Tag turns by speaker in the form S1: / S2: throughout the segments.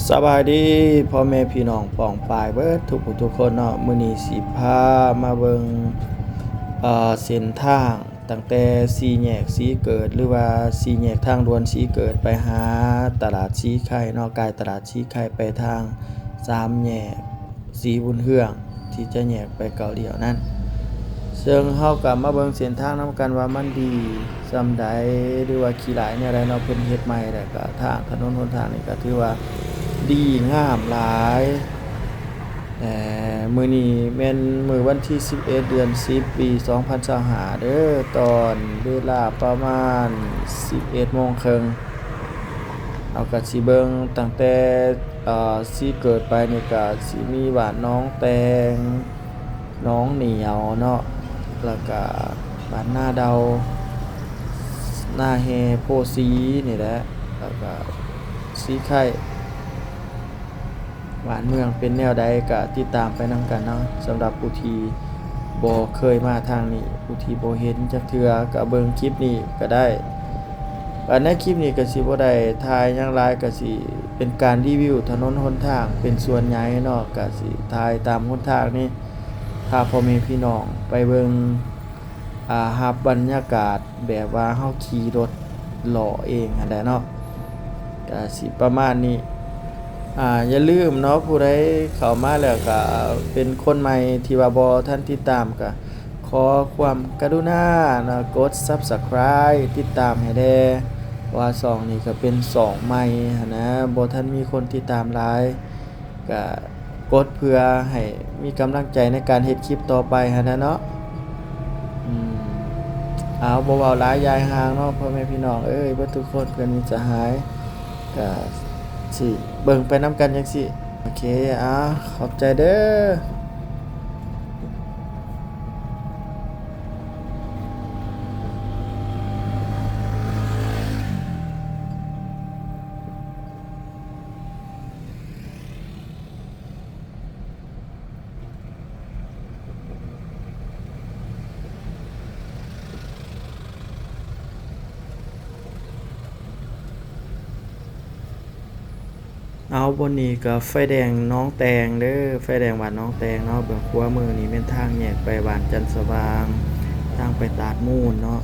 S1: สบายดีพ่อแม่พี่น้องป้องปายเบิดทุกคนเนาะมื้อนี้สิพามาเบิ่งเส้นทางตั้งแต่สี่แยกสีเกิดหรือว่าสี่แยกทางด่วนสีเกิดไปหาตลาดสีไข่เนาะกายตลาดสีไข่ไปทางสามแยกสีบุญเฮืองที่จะแยกไปเกาเหลียวนั่นซึ่งเฮาก็มาเบิ่งเส้นทางนํกันว่ามันดีส่ำใดหรือว่าขี้หลายแนวใดเนาะเพิ่นเฮ็ดใหม่แล้วก็ทางถนนหนทางนี่ก็ถือว่าดีงามหลายมื้อนี้แม่นมื้อวันที่11เดือน10ปี2025เด้อตอนเวลาประมาณ11:30นเอาก็สิเบิ่งตั้งแต่สิเกิดไปนี่ก็สิมีบ้านน้องแตงน้องเหนียวเนาะแล้วก็บ้านนาเดานาแฮโพสีนี่แหละแล้วก็สีไข่บ้านเมืองเป็นแนวใดก็ติดตามไปนำกันเนาะสำหรับผู้ที่บ่เคยมาทางนี้ผู้ที่บ่เห็นจักเทื่อก็เบิ่งคลิปนี้ก็ได้ในคลิปนี้ก็สิบ่ได้ถ่ายหยังหลายก็สิเป็นการรีวิวถนนหนทางเป็นส่วนใหญ่เนาะก็สิถ่ายตามหนทางนี้พาพ่อแม่พี่น้องไปเบิ่งรับบรรยากาศแบบว่าเฮาขี่รถเลาะเองหั่นแหละเนาะก็สิประมาณนี้อย่าลืมเนาะผู้ใดเข้ามาแล้วก็เป็นคนใหม่ที่ว่าบ่ทันติดตามก็ขอความกรุณานะกด Subscribe ติดตามให้แด่ว่าช่องนี้ก็เป็นช่องใหม่หั้นนะบ่ทันมีคนติดตามหลายก็กดเพื่อให้มีกำลังใจในการเฮ็ดคลิปต่อไปหั้นนะเนาะเอาบ่เว้าหลายยายห่างเนาะพ่อแม่พี่น้องเอ้ยเบิดทุกคนเพื่อนมิตรสหายก็สิเบิ่งไปนำกันจังซี่โอเคขอบใจเด้อเอาบนนี้ก็ไฟแดงน้องแตงเด้อไฟแดงบ้านน้องแตงเนาะเบื้องขวามือนี่เป็นทางแยกไปบ้านจันทร์สว่างทางไปตาดมูลเนาะ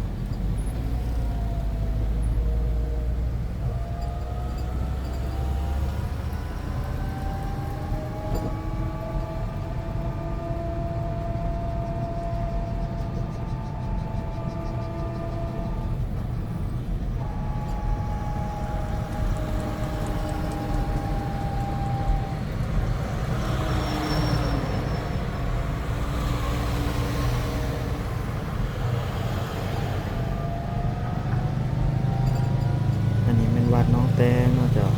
S1: อันนี้เป็นวัดน้องแตงเนาะเจ้า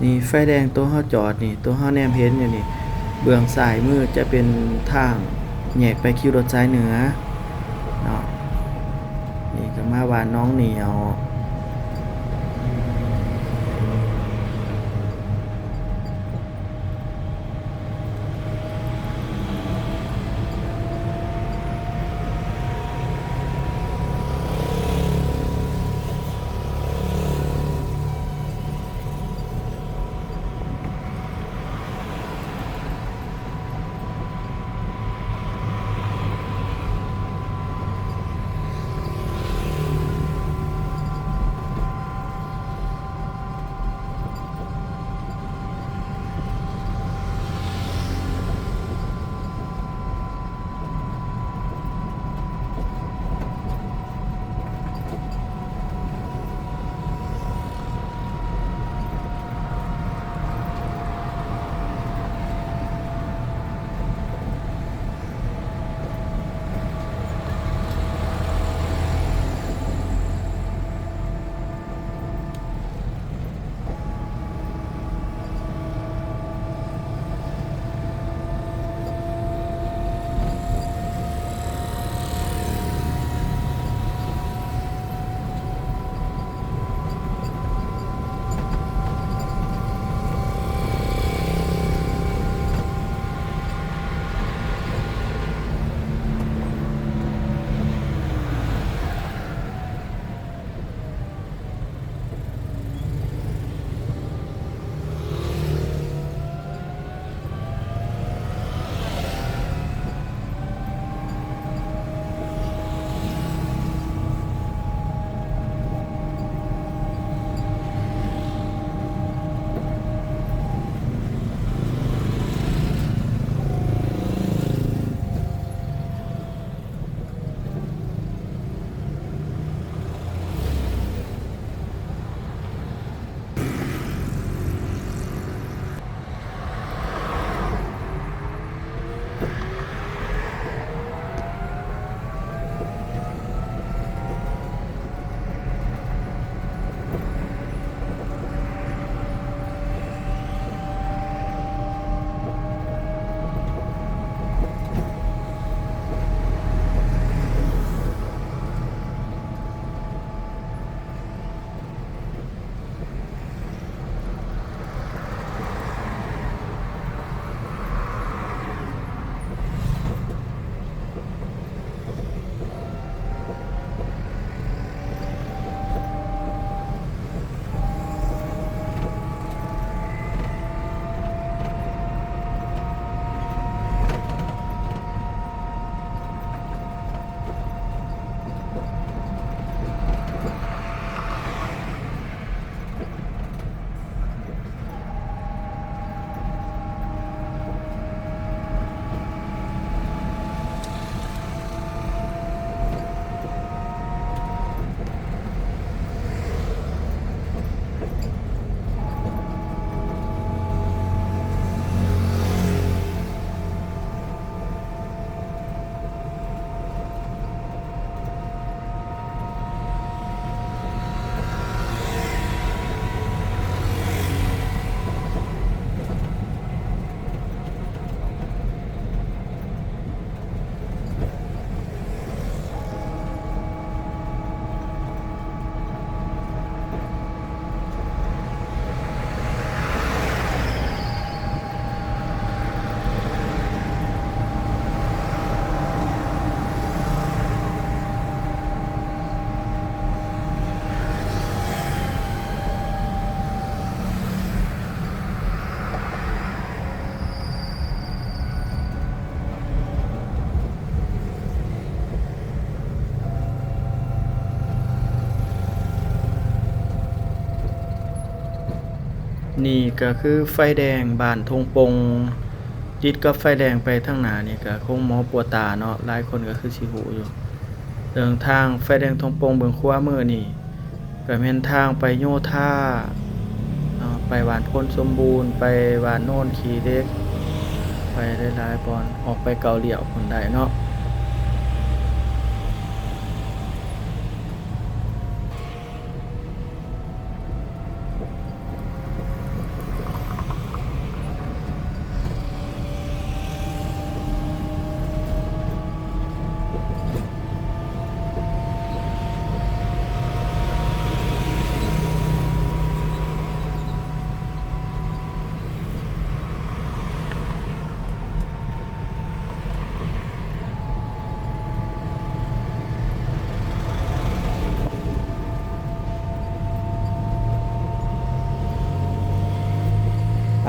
S1: นี่ไฟแดงตัวเฮาจอดนี่ตัวเฮาแนมเห็นอยู่นี่เบื้องซ้ายมือจะเป็นทางแยกไปคิวรถสายเหนือเนาะนี่ก็มาบ้านน้องเหนียว นี่ก็คือไฟแดงบ้านทงปงติดกับไฟแดงไปทางหน้านี่ก็คงหมอปัวตาเนาะหลายคนก็คือสิฮู้อยู่เรื่องทางไฟแดงทงปงเบิ่งขวามือนี่ก็แม่นทางไปโยธาไปหวานพลสมบูรณ์ไปหวานโน่นขี้เล็กไปได้หลายบอนออกไปเกาเหลี่ยวพุ่นได้เนาะ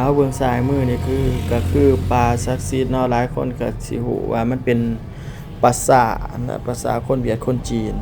S1: เอาเบื้องซ้ายมือนี่ก็คือปลาศักดิ์สิทธิ์เนาะหลายคนก็สิฮู้ว่ามันเป็นภาษาคนเวียดคนจีน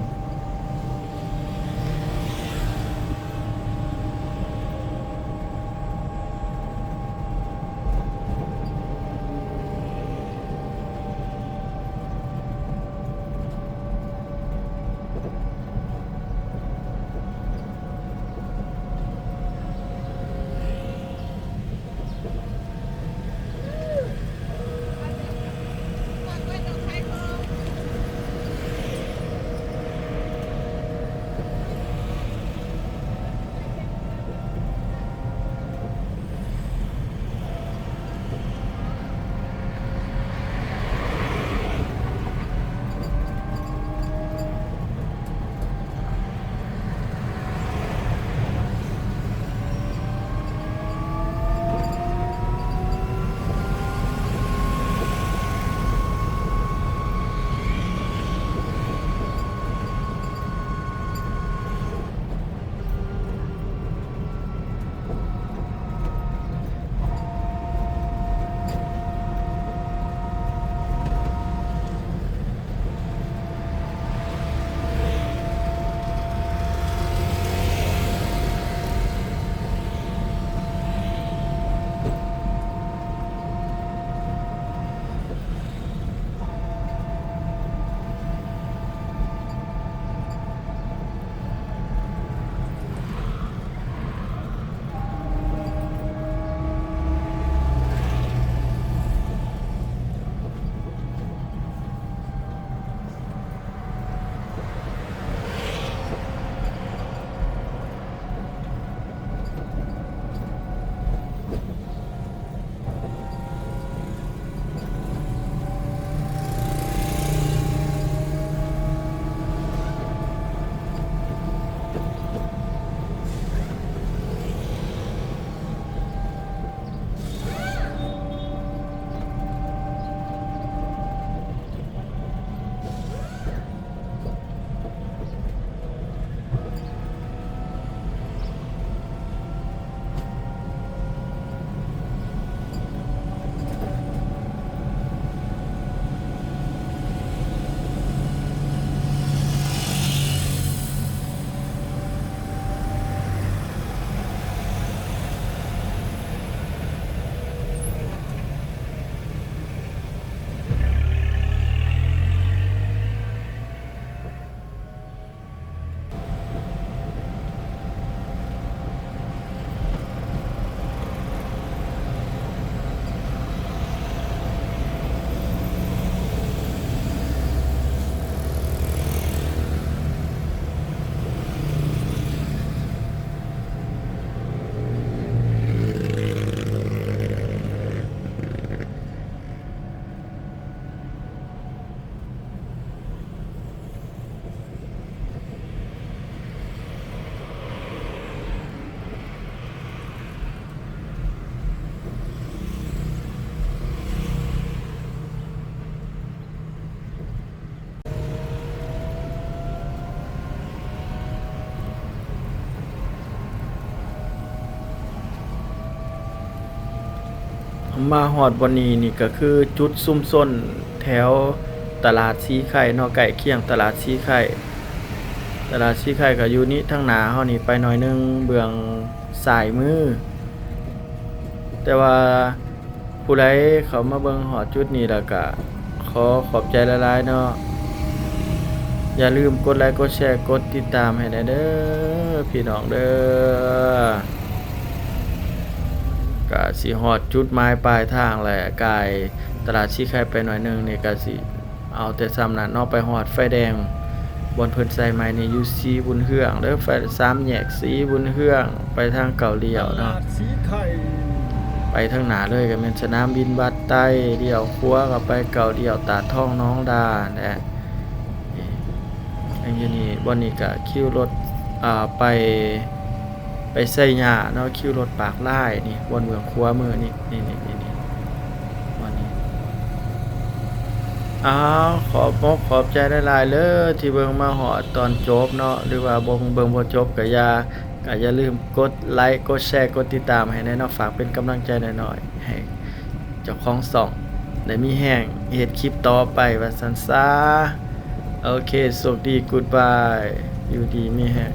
S1: มาฮอดวันนี้นี่ก็คือจุดซุมซนแถวตลาดสีไข่เนาะใกล้เคียงตลาดสีไข่ก็อยู่นี้ทางหน้าเฮานี่ไปหน่อยนึงเบื้องซ้ายมือ แต่ว่าผู้ใดเขามาเบิ่งฮอดจุดนี้แล้วก็ขอขอบใจหลายๆเนาะอย่าลืมกดไลค์กดแชร์กดติดตามให้ได้เด้อพี่น้องเด้อก็สิฮอดจุดหมายปลายทางแหละกายตลาดชี้ไข่ไปหน่อยหนึงนี่ก็สิเอาแต่ซ้ำนั้นเนาะไปฮอดไฟแดงบอนเพิ่นใส่ไม้นี่อยู่สีบุญเฮืองเด้อไฟ3แยกสีบุญเฮืองไปทางเก่าเลี้ยวเนาะ
S2: สีไข่
S1: ไปทางหนาเลยก็เป็นสนามบินบัดใต้เดี่ยวครัวก็ไปเก่าเดี่ยวตาดท่องน้องดานะอันนี้บ่นี้ก็คิวรถไปใส่หญ้าเนาะคิวรถปากลายนี่บนเมืองครัวมือนี่วันนี้อ้าวขอบมกขอบใจหลายๆเลยที่เบิ่งมาฮอดตอนจบเนาะหรือว่าเบิ่งบ่จบก็อย่าลืมกดไลค์กดแชร์กดติดตามให้แน่เนาะฝากเป็นกำลังใจหน่อยๆให้เจ้าของช่องได้มีแรงเฮ็ดคลิปต่อไปว่าซั่นซะโอเคสวัสดี goodbye อยู่ดีมีแรง